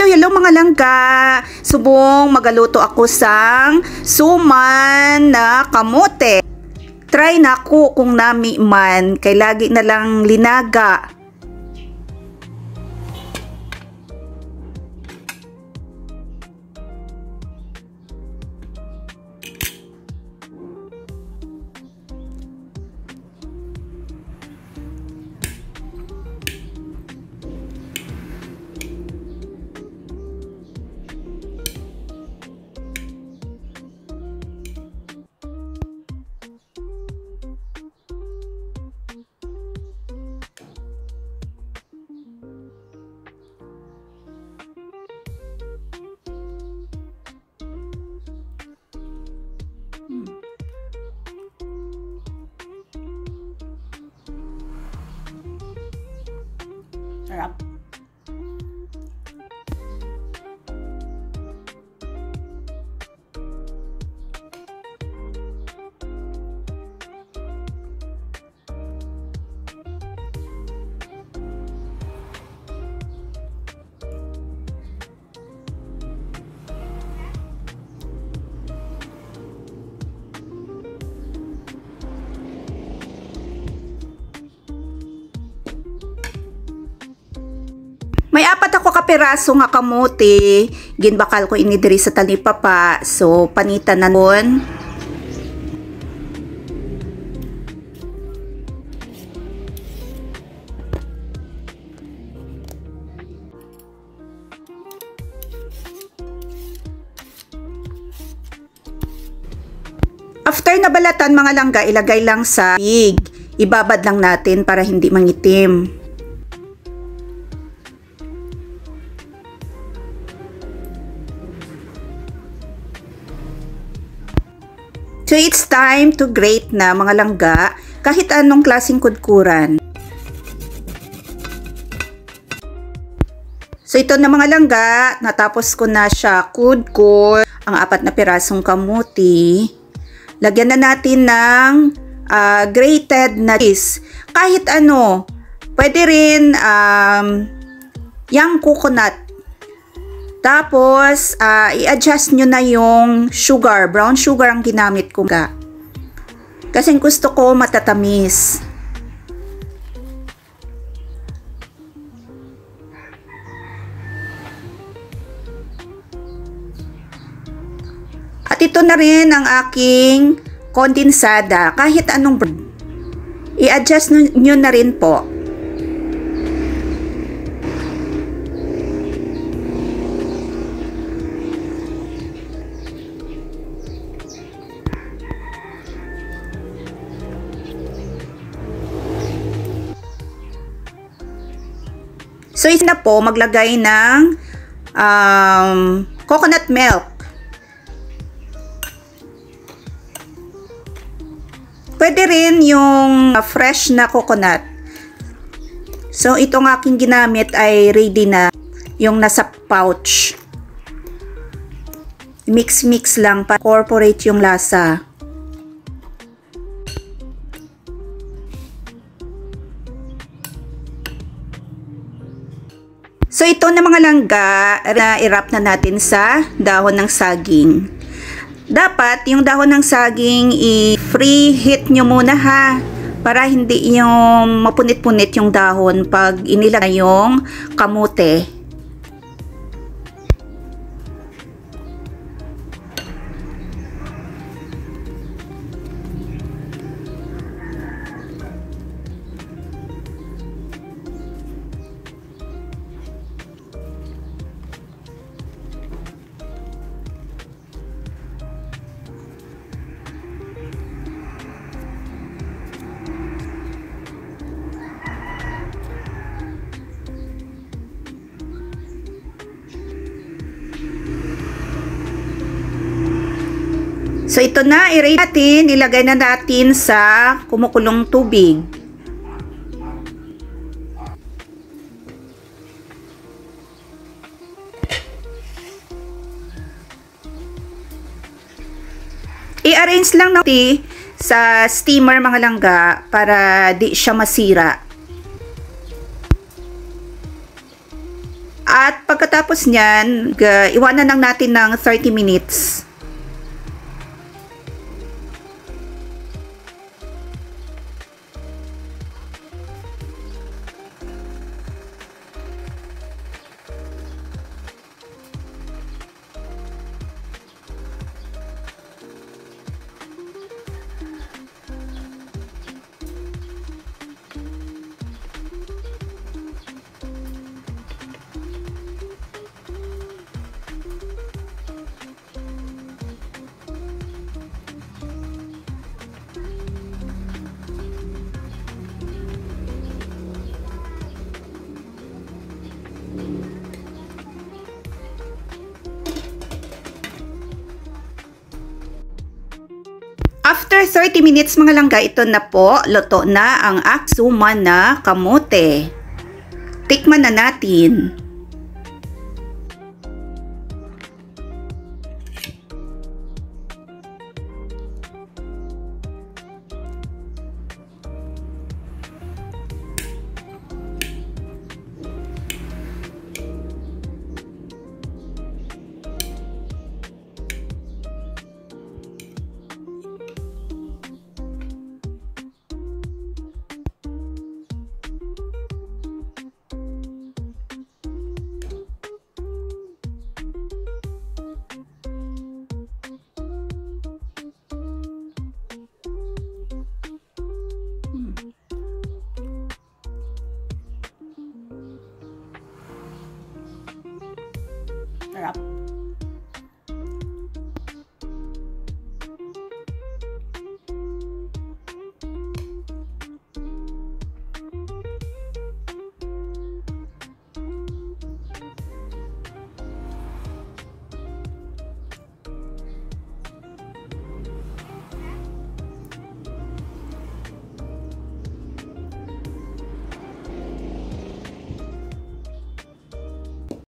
Hello mga langga! Subong magaluto ako sang suman na kamote. Try na ko kung nami man, kay lagi na lang linaga. Sarap. May apat ako kapiraso nga kamote, ginbakal ko ini diri sa talipapa, so panitan na nun. After nabalatan mga langga, ilagay lang sa big. Ibabad lang natin para hindi mangitim. So it's time to grate na mga langga, kahit anong klaseng kudkuran. So ito na mga langga, natapos ko na siya kudkur, ang apat na pirasong kamuti. Lagyan na natin ng grated na cheese. Kahit ano, pwede rin yung coconut. Tapos, i-adjust nyo na yung sugar. Brown sugar ang ginamit ko. Kasi gusto ko matatamis. At ito na rin ang aking kondensada. Kahit anong brand. I-adjust nyo na rin po. So, isa na po, maglagay ng coconut milk. Pwede rin yung fresh na coconut. So, itong aking ginamit ay ready na. Yung nasa pouch. Mix-mix lang para incorporate yung lasa. So ito na mga langga, i-wrap na natin sa dahon ng saging. Dapat yung dahon ng saging i-free heat nyo muna ha, para hindi yung mapunit-punit yung dahon pag inilagay yung kamote. So ito na, i-rate natin, ilagay na natin sa kumukulong tubig. I-arrange lang natin sa steamer mga langga para di siya masira. At pagkatapos Pagkatapos nyan, iwanan lang natin ng 30 minutes. After 30 minutes mga langga, ito na po, luto na ang aksuma na kamote. Tikman na natin. Sarap.